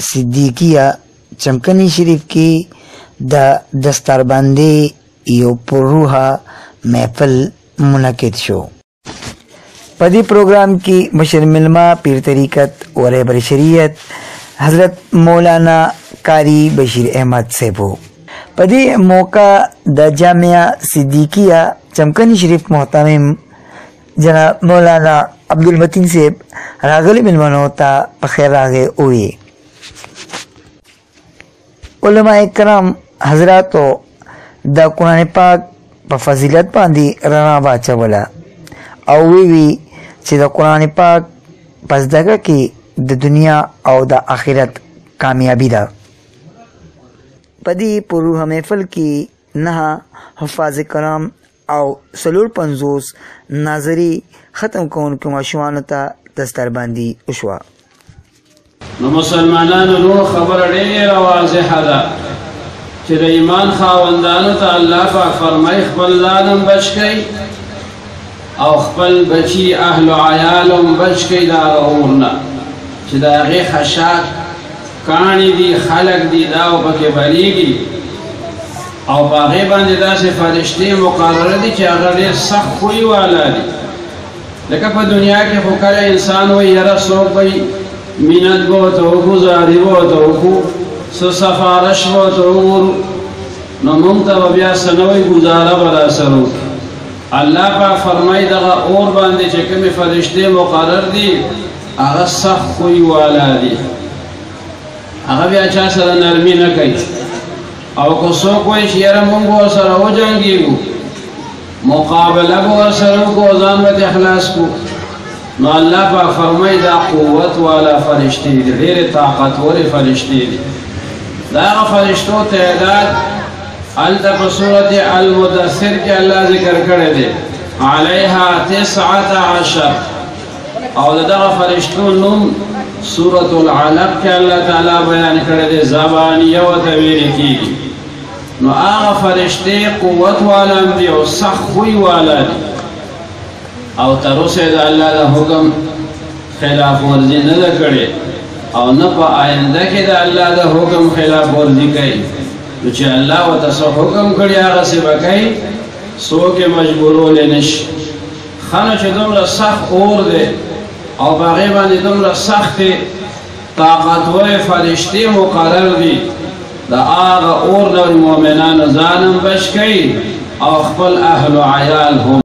صدیقیہ چمکنی شریف کی دا دستاربندی یو پرروحا محفل منعقد شو. پدی پروگرام کی مشر ملما پیر طریقت و رہبر شریعت حضرت مولانا قاری بشیر احمد صاحب. پدی موقع دا جامعہ صدیقیہ چمکنی شریف محترم جناب مولانا عبدالمتین صاحب راغلی ملمنو تا پخیر راغے ہوئی. علماء کرام حضراتو دا قرآن پاک پا فضیلت باندی رنا باچا ولا او وی چی دا قرآن پاک پس دگا کی دا دنیا او دا آخرت کامیابی دا. پدی پروح محفل کی نہا حفاظ کرام او سلور پنزوس ناظری ختم کون کما شوانتا دستار باندی اشوا. نو مسلمانانو نو خبر ډیر واضحه ده چې د ایمان خاوندانو ته الله پاک فرمای خپل ځانم بچ کړئ او خپل بچي اهل و عیالم بچ کړئ دا اورونه چې د هغې خشاک کاڼي دي خلک دي دا پکې بلیږي او په هغې باندې داسې فرشتې مقرره دي چې هغه ډېر سخت خوی والا دي. لکه په دنیا کې خو کله انسان وایي یاره څوک به منت بوته وکړو زاري بوته وکړو څه سفارش بوته وګورو نو موږ ته به بیا څه نه وایي ګزاره به راسره وکړي. الله پاک فرمایي دغه اور باندې چې کومې فرشتې مقرر دي هغه سخت خوی والا دي هغه بیا چا سره نرمي نه کوي او که څوک وایي چې یاره موږ به ورسره وجنګېږو مقابله به ورسره وکړو ځان به اخلاص کړو نو الله پاک فرمایي دا قوت والا فرشتې دي ډېرې طاقتورې فرشتې دي. د هغه فرشتو تعداد هلته په صورت المدثر کې الله ذکر کړی دی علیها 19 او د دغه فرشتو نوم سورة العلق کې الله تعالی بیان کړی دی زبانیه ورته ویل کېږي. نو هغه فرشتې قوت والا هم دي او سخت خوی والا دي او تر اوسه د الله د حکم خلاف ورزي نه ده کړې او نه په آینده کې د الله د حکم خلاف ورزي کوي. نو چې الله ورته څه حکم کړي هغسې به کوي څوک یې مجبورولی نه شي. ښه نو چې دومره سخت اور دی او په هغې باندې دومره سختې طاقتورې فرشتې مقرر دي د هغه اور نه مؤمنانو ځان هم بچ کوي او خپل اهل و عیال هم